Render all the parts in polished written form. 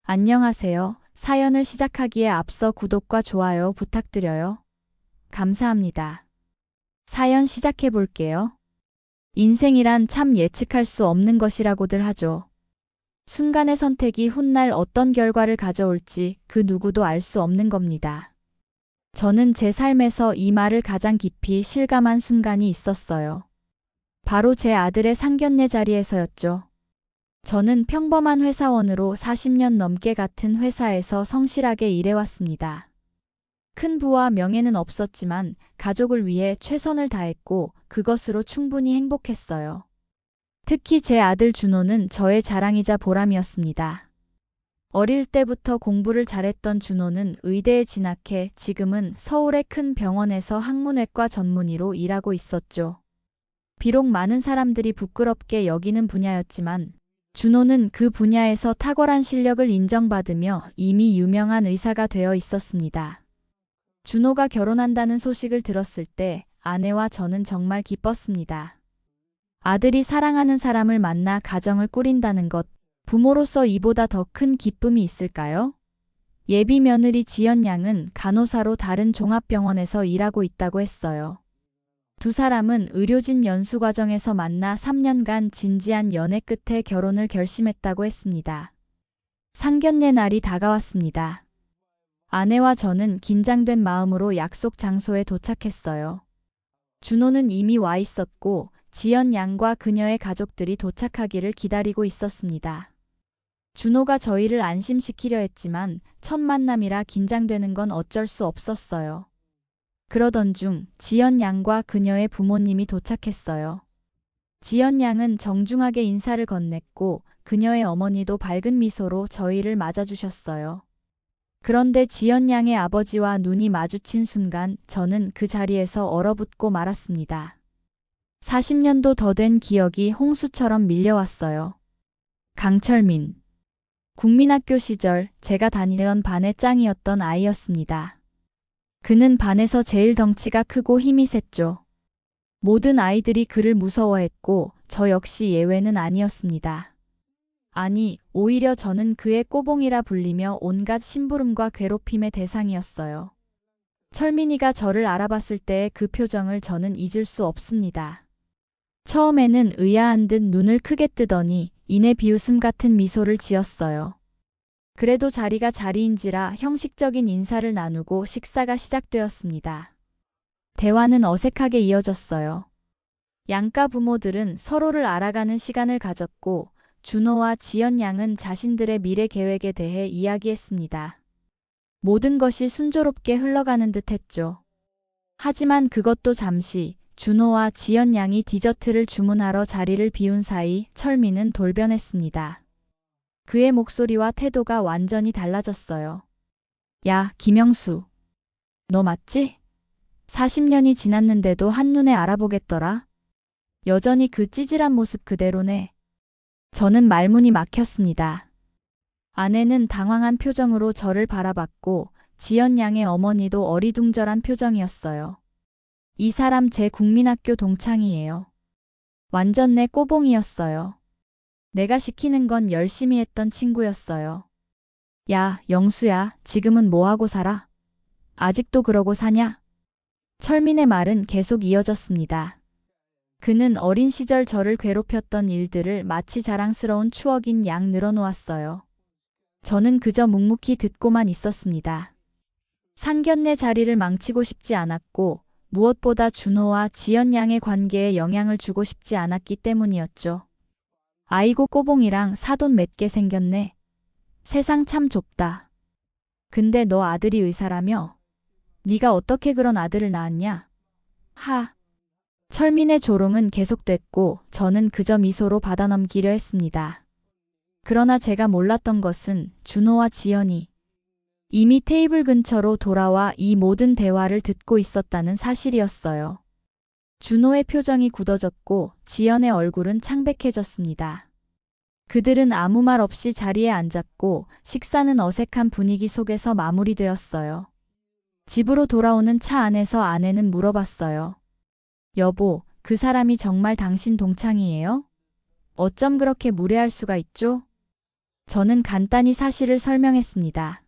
안녕하세요. 사연을 시작하기에 앞서 구독과 좋아요 부탁드려요. 감사합니다. 사연 시작해 볼게요. 인생이란 참 예측할 수 없는 것이라고들 하죠. 순간의 선택이 훗날 어떤 결과를 가져올지 그 누구도 알 수 없는 겁니다. 저는 제 삶에서 이 말을 가장 깊이 실감한 순간이 있었어요. 바로 제 아들의 상견례 자리에서였죠. 저는 평범한 회사원으로 40년 넘게 같은 회사에서 성실하게 일해왔습니다. 큰 부와 명예는 없었지만 가족을 위해 최선을 다했고 그것으로 충분히 행복했어요. 특히 제 아들 준호는 저의 자랑이자 보람이었습니다. 어릴 때부터 공부를 잘했던 준호는 의대에 진학해 지금은 서울의 큰 병원에서 항문외과 전문의로 일하고 있었죠. 비록 많은 사람들이 부끄럽게 여기는 분야였지만 준호는 그 분야에서 탁월한 실력을 인정받으며 이미 유명한 의사가 되어 있었습니다. 준호가 결혼한다는 소식을 들었을 때 아내와 저는 정말 기뻤습니다. 아들이 사랑하는 사람을 만나 가정을 꾸린다는 것, 부모로서 이보다 더 큰 기쁨이 있을까요? 예비 며느리 지연 양은 간호사로 다른 종합병원에서 일하고 있다고 했어요. 두 사람은 의료진 연수 과정에서 만나 3년간 진지한 연애 끝에 결혼을 결심했다고 했습니다. 상견례 날이 다가왔습니다. 아내와 저는 긴장된 마음으로 약속 장소에 도착했어요. 준호는 이미 와 있었고 지연 양과 그녀의 가족들이 도착하기를 기다리고 있었습니다. 준호가 저희를 안심시키려 했지만 첫 만남이라 긴장되는 건 어쩔 수 없었어요. 그러던 중 지연 양과 그녀의 부모님이 도착했어요. 지연 양은 정중하게 인사를 건넸고 그녀의 어머니도 밝은 미소로 저희를 맞아주셨어요. 그런데 지연 양의 아버지와 눈이 마주친 순간 저는 그 자리에서 얼어붙고 말았습니다. 40년도 더 된 기억이 홍수처럼 밀려왔어요. 강철민. 국민학교 시절 제가 다니던 반의 짱이었던 아이였습니다. 그는 반에서 제일 덩치가 크고 힘이 셌죠. 모든 아이들이 그를 무서워했고 저 역시 예외는 아니었습니다. 아니, 오히려 저는 그의 꼬봉이라 불리며 온갖 심부름과 괴롭힘의 대상이었어요. 철민이가 저를 알아봤을 때의 그 표정을 저는 잊을 수 없습니다. 처음에는 의아한 듯 눈을 크게 뜨더니 이내 비웃음 같은 미소를 지었어요. 그래도 자리가 자리인지라 형식적인 인사를 나누고 식사가 시작되었습니다. 대화는 어색하게 이어졌어요. 양가 부모들은 서로를 알아가는 시간을 가졌고 준호와 지연 양은 자신들의 미래 계획에 대해 이야기했습니다. 모든 것이 순조롭게 흘러가는 듯 했죠. 하지만 그것도 잠시 준호와 지연 양이 디저트를 주문하러 자리를 비운 사이 철민은 돌변했습니다. 그의 목소리와 태도가 완전히 달라졌어요. 야, 김영수. 너 맞지? 40년이 지났는데도 한눈에 알아보겠더라. 여전히 그 찌질한 모습 그대로네. 저는 말문이 막혔습니다. 아내는 당황한 표정으로 저를 바라봤고 지연 양의 어머니도 어리둥절한 표정이었어요. 이 사람 제 국민학교 동창이에요. 완전 내 꼬봉이었어요. 내가 시키는 건 열심히 했던 친구였어요. 야, 영수야, 지금은 뭐하고 살아? 아직도 그러고 사냐? 철민의 말은 계속 이어졌습니다. 그는 어린 시절 저를 괴롭혔던 일들을 마치 자랑스러운 추억인 양 늘어놓았어요. 저는 그저 묵묵히 듣고만 있었습니다. 상견례 자리를 망치고 싶지 않았고 무엇보다 준호와 지연 양의 관계에 영향을 주고 싶지 않았기 때문이었죠. 아이고 꼬봉이랑 사돈 맺게 생겼네. 세상 참 좁다. 근데 너 아들이 의사라며? 네가 어떻게 그런 아들을 낳았냐? 하. 철민의 조롱은 계속됐고 저는 그저 미소로 받아넘기려 했습니다. 그러나 제가 몰랐던 것은 준호와 지연이 이미 테이블 근처로 돌아와 이 모든 대화를 듣고 있었다는 사실이었어요. 준호의 표정이 굳어졌고 지연의 얼굴은 창백해졌습니다. 그들은 아무 말 없이 자리에 앉았고 식사는 어색한 분위기 속에서 마무리되었어요. 집으로 돌아오는 차 안에서 아내는 물어봤어요. 여보, 그 사람이 정말 당신 동창이에요? 어쩜 그렇게 무례할 수가 있죠? 저는 간단히 사실을 설명했습니다.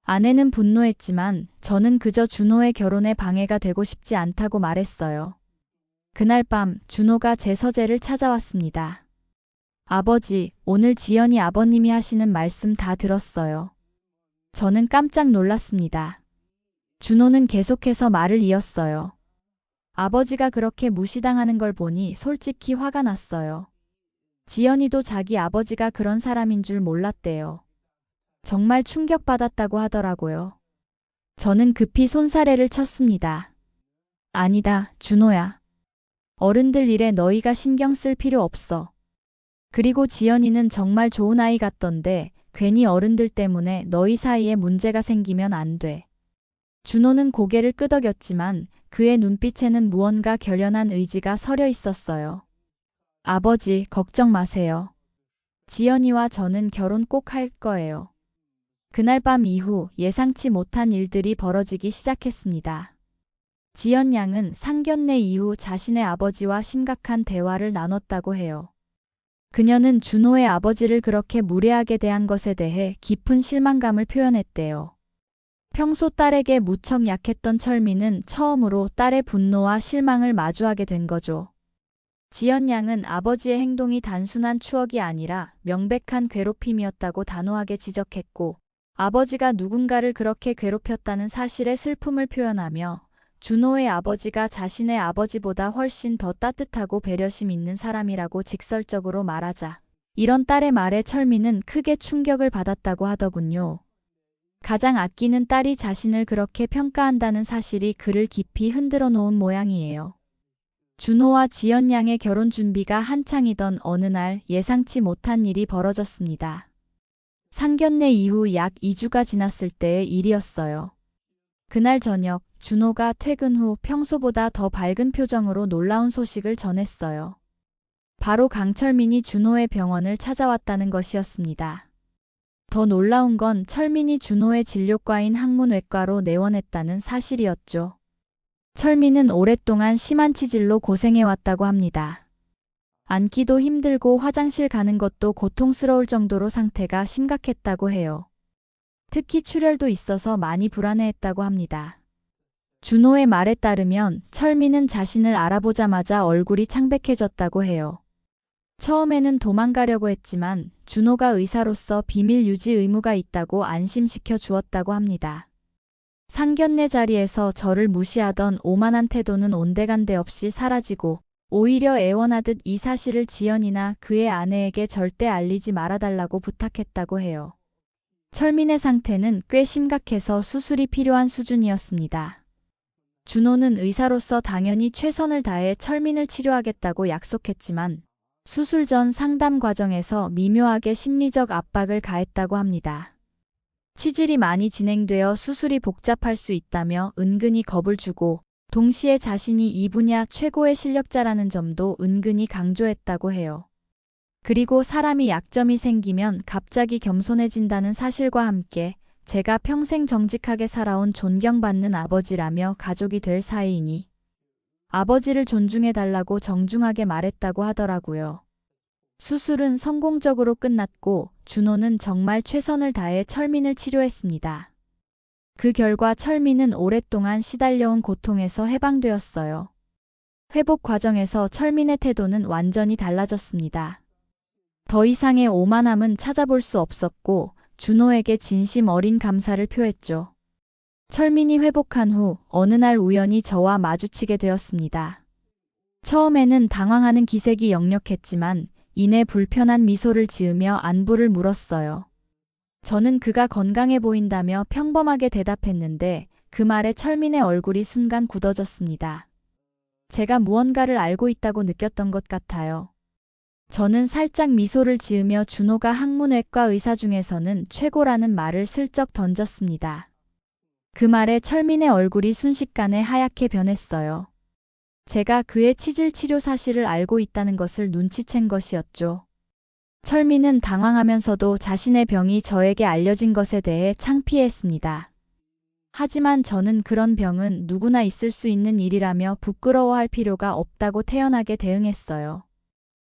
아내는 분노했지만 저는 그저 준호의 결혼에 방해가 되고 싶지 않다고 말했어요. 그날 밤 준호가 제 서재를 찾아왔습니다. 아버지, 오늘 지연이 아버님이 하시는 말씀 다 들었어요. 저는 깜짝 놀랐습니다. 준호는 계속해서 말을 이었어요. 아버지가 그렇게 무시당하는 걸 보니 솔직히 화가 났어요. 지연이도 자기 아버지가 그런 사람인 줄 몰랐대요. 정말 충격받았다고 하더라고요. 저는 급히 손사래를 쳤습니다. 아니다, 준호야. 어른들 일에 너희가 신경 쓸 필요 없어. 그리고 지연이는 정말 좋은 아이 같던데 괜히 어른들 때문에 너희 사이에 문제가 생기면 안 돼. 준호는 고개를 끄덕였지만 그의 눈빛에는 무언가 결연한 의지가 서려 있었어요. 아버지, 걱정 마세요. 지연이와 저는 결혼 꼭 할 거예요. 그날 밤 이후 예상치 못한 일들이 벌어지기 시작했습니다. 지연 양은 상견례 이후 자신의 아버지와 심각한 대화를 나눴다고 해요. 그녀는 준호의 아버지를 그렇게 무례하게 대한 것에 대해 깊은 실망감을 표현했대요. 평소 딸에게 무척 약했던 철민은 처음으로 딸의 분노와 실망을 마주하게 된 거죠. 지연 양은 아버지의 행동이 단순한 추억이 아니라 명백한 괴롭힘이었다고 단호하게 지적했고, 아버지가 누군가를 그렇게 괴롭혔다는 사실에 슬픔을 표현하며 준호의 아버지가 자신의 아버지보다 훨씬 더 따뜻하고 배려심 있는 사람이라고 직설적으로 말하자, 이런 딸의 말에 철민은 크게 충격을 받았다고 하더군요. 가장 아끼는 딸이 자신을 그렇게 평가한다는 사실이 그를 깊이 흔들어 놓은 모양이에요. 준호와 지연 양의 결혼 준비가 한창이던 어느 날 예상치 못한 일이 벌어졌습니다. 상견례 이후 약 2주가 지났을 때의 일이었어요. 그날 저녁 준호가 퇴근 후 평소보다 더 밝은 표정으로 놀라운 소식을 전했어요. 바로 강철민이 준호의 병원을 찾아왔다는 것이었습니다. 더 놀라운 건 철민이 준호의 진료과인 항문외과로 내원했다는 사실이었죠. 철민은 오랫동안 심한 치질로 고생해왔다고 합니다. 앉기도 힘들고 화장실 가는 것도 고통스러울 정도로 상태가 심각했다고 해요. 특히 출혈도 있어서 많이 불안해했다고 합니다. 준호의 말에 따르면 철민은 자신을 알아보자마자 얼굴이 창백해졌다고 해요. 처음에는 도망가려고 했지만 준호가 의사로서 비밀 유지 의무가 있다고 안심시켜 주었다고 합니다. 상견례 자리에서 저를 무시하던 오만한 태도는 온데간데 없이 사라지고 오히려 애원하듯 이 사실을 지연이나 그의 아내에게 절대 알리지 말아달라고 부탁했다고 해요. 철민의 상태는 꽤 심각해서 수술이 필요한 수준이었습니다. 준호는 의사로서 당연히 최선을 다해 철민을 치료하겠다고 약속했지만 수술 전 상담 과정에서 미묘하게 심리적 압박을 가했다고 합니다. 치질이 많이 진행되어 수술이 복잡할 수 있다며 은근히 겁을 주고 동시에 자신이 이 분야 최고의 실력자라는 점도 은근히 강조했다고 해요. 그리고 사람이 약점이 생기면 갑자기 겸손해진다는 사실과 함께 제가 평생 정직하게 살아온 존경받는 아버지라며 가족이 될 사이이니 아버지를 존중해달라고 정중하게 말했다고 하더라고요. 수술은 성공적으로 끝났고 준호는 정말 최선을 다해 철민을 치료했습니다. 그 결과 철민은 오랫동안 시달려온 고통에서 해방되었어요. 회복 과정에서 철민의 태도는 완전히 달라졌습니다. 더 이상의 오만함은 찾아볼 수 없었고 준호에게 진심 어린 감사를 표했죠. 철민이 회복한 후 어느 날 우연히 저와 마주치게 되었습니다. 처음에는 당황하는 기색이 역력했지만 이내 불편한 미소를 지으며 안부를 물었어요. 저는 그가 건강해 보인다며 평범하게 대답했는데 그 말에 철민의 얼굴이 순간 굳어졌습니다. 제가 무언가를 알고 있다고 느꼈던 것 같아요. 저는 살짝 미소를 지으며 준호가 항문외과 의사 중에서는 최고라는 말을 슬쩍 던졌습니다. 그 말에 철민의 얼굴이 순식간에 하얗게 변했어요. 제가 그의 치질 치료 사실을 알고 있다는 것을 눈치챈 것이었죠. 철민은 당황하면서도 자신의 병이 저에게 알려진 것에 대해 창피했습니다. 하지만 저는 그런 병은 누구나 있을 수 있는 일이라며 부끄러워할 필요가 없다고 태연하게 대응했어요.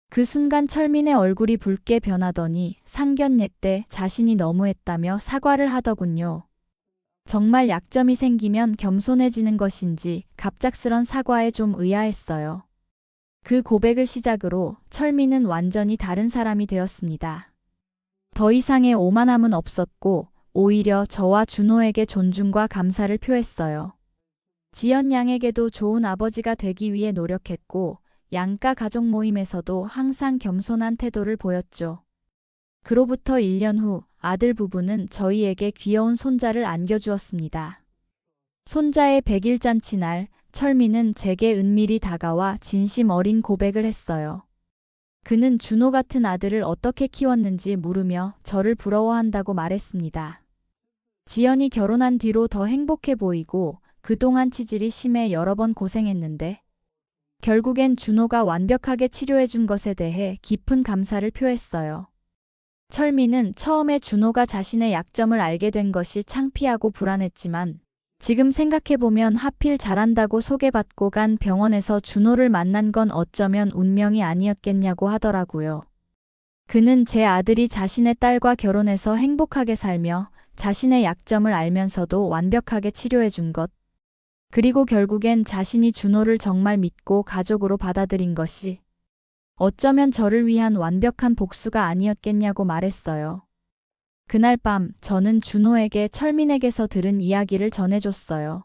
그 순간 철민의 얼굴이 붉게 변하더니 상견례 때 자신이 너무했다며 사과를 하더군요. 정말 약점이 생기면 겸손해지는 것인지 갑작스런 사과에 좀 의아했어요. 그 고백을 시작으로 철민은 완전히 다른 사람이 되었습니다. 더 이상의 오만함은 없었고 오히려 저와 준호에게 존중과 감사를 표했어요. 지연 양에게도 좋은 아버지가 되기 위해 노력했고 양가 가족 모임에서도 항상 겸손한 태도를 보였죠. 그로부터 1년 후 아들 부부는 저희에게 귀여운 손자를 안겨주었습니다. 손자의 100일 잔치 날 철민은 제게 은밀히 다가와 진심 어린 고백을 했어요. 그는 준호 같은 아들을 어떻게 키웠는지 물으며 저를 부러워한다고 말했습니다. 지연이 결혼한 뒤로 더 행복해 보이고 그동안 치질이 심해 여러 번 고생했는데 결국엔 준호가 완벽하게 치료해준 것에 대해 깊은 감사를 표했어요. 철민은 처음에 준호가 자신의 약점을 알게 된 것이 창피하고 불안했지만 지금 생각해보면 하필 잘한다고 소개받고 간 병원에서 준호를 만난 건 어쩌면 운명이 아니었겠냐고 하더라고요. 그는 제 아들이 자신의 딸과 결혼해서 행복하게 살며 자신의 약점을 알면서도 완벽하게 치료해준 것, 그리고 결국엔 자신이 준호를 정말 믿고 가족으로 받아들인 것이 어쩌면 저를 위한 완벽한 복수가 아니었겠냐고 말했어요. 그날 밤 저는 준호에게 철민에게서 들은 이야기를 전해줬어요.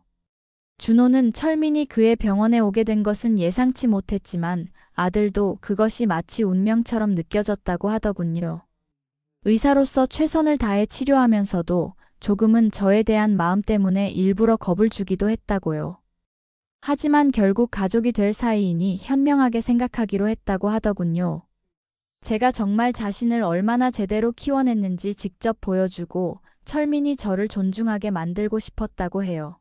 준호는 철민이 그의 병원에 오게 된 것은 예상치 못했지만 아들도 그것이 마치 운명처럼 느껴졌다고 하더군요. 의사로서 최선을 다해 치료하면서도 조금은 저에 대한 마음 때문에 일부러 겁을 주기도 했다고요. 하지만 결국 가족이 될 사이이니 현명하게 생각하기로 했다고 하더군요. 제가 정말 자신을 얼마나 제대로 키워냈는지 직접 보여주고 철민이 저를 존중하게 만들고 싶었다고 해요.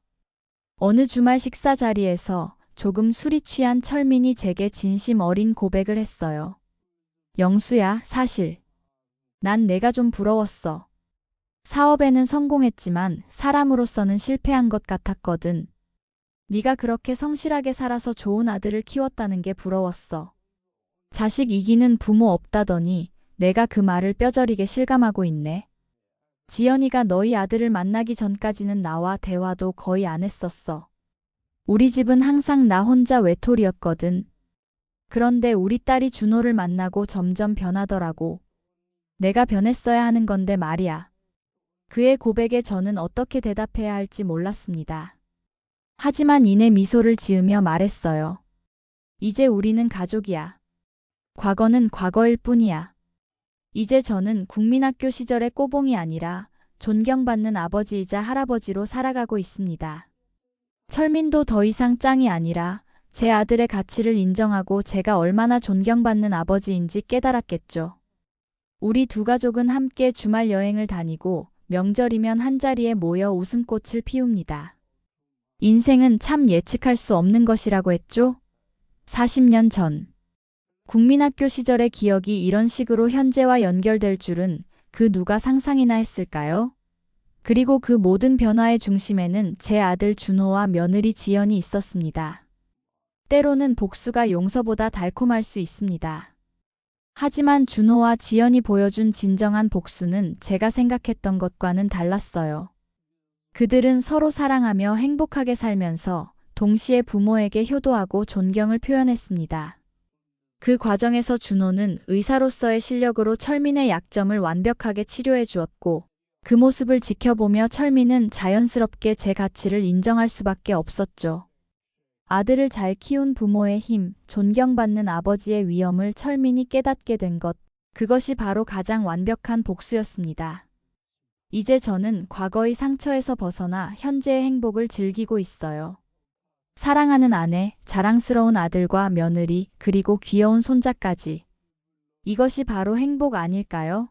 어느 주말 식사 자리에서 조금 술이 취한 철민이 제게 진심 어린 고백을 했어요. 영수야, 사실 난 내가 좀 부러웠어. 사업에는 성공했지만 사람으로서는 실패한 것 같았거든. 네가 그렇게 성실하게 살아서 좋은 아들을 키웠다는 게 부러웠어. 자식 이기는 부모 없다더니 내가 그 말을 뼈저리게 실감하고 있네. 지연이가 너희 아들을 만나기 전까지는 나와 대화도 거의 안 했었어. 우리 집은 항상 나 혼자 외톨이였거든. 그런데 우리 딸이 준호를 만나고 점점 변하더라고. 내가 변했어야 하는 건데 말이야. 그의 고백에 저는 어떻게 대답해야 할지 몰랐습니다. 하지만 이내 미소를 지으며 말했어요. 이제 우리는 가족이야. 과거는 과거일 뿐이야. 이제 저는 국민학교 시절의 꼬봉이 아니라 존경받는 아버지이자 할아버지로 살아가고 있습니다. 철민도 더 이상 짱이 아니라 제 아들의 가치를 인정하고 제가 얼마나 존경받는 아버지인지 깨달았겠죠. 우리 두 가족은 함께 주말 여행을 다니고 명절이면 한자리에 모여 웃음꽃을 피웁니다. 인생은 참 예측할 수 없는 것이라고 했죠? 40년 전. 국민학교 시절의 기억이 이런 식으로 현재와 연결될 줄은 그 누가 상상이나 했을까요? 그리고 그 모든 변화의 중심에는 제 아들 준호와 며느리 지연이 있었습니다. 때로는 복수가 용서보다 달콤할 수 있습니다. 하지만 준호와 지연이 보여준 진정한 복수는 제가 생각했던 것과는 달랐어요. 그들은 서로 사랑하며 행복하게 살면서 동시에 부모에게 효도하고 존경을 표현했습니다. 그 과정에서 준호는 의사로서의 실력으로 철민의 약점을 완벽하게 치료해 주었고 그 모습을 지켜보며 철민은 자연스럽게 제 가치를 인정할 수밖에 없었죠. 아들을 잘 키운 부모의 힘, 존경받는 아버지의 위엄을 철민이 깨닫게 된 것, 그것이 바로 가장 완벽한 복수였습니다. 이제 저는 과거의 상처에서 벗어나 현재의 행복을 즐기고 있어요. 사랑하는 아내, 자랑스러운 아들과 며느리, 그리고 귀여운 손자까지. 이것이 바로 행복 아닐까요?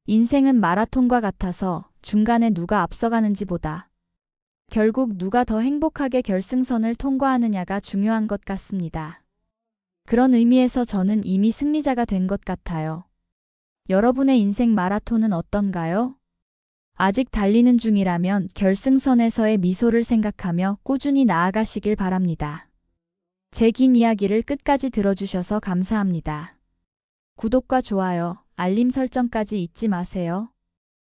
인생은 마라톤과 같아서 중간에 누가 앞서가는지 보다 결국 누가 더 행복하게 결승선을 통과하느냐가 중요한 것 같습니다. 그런 의미에서 저는 이미 승리자가 된 것 같아요. 여러분의 인생 마라톤은 어떤가요? 아직 달리는 중이라면 결승선에서의 미소를 생각하며 꾸준히 나아가시길 바랍니다. 제 긴 이야기를 끝까지 들어주셔서 감사합니다. 구독과 좋아요, 알림 설정까지 잊지 마세요.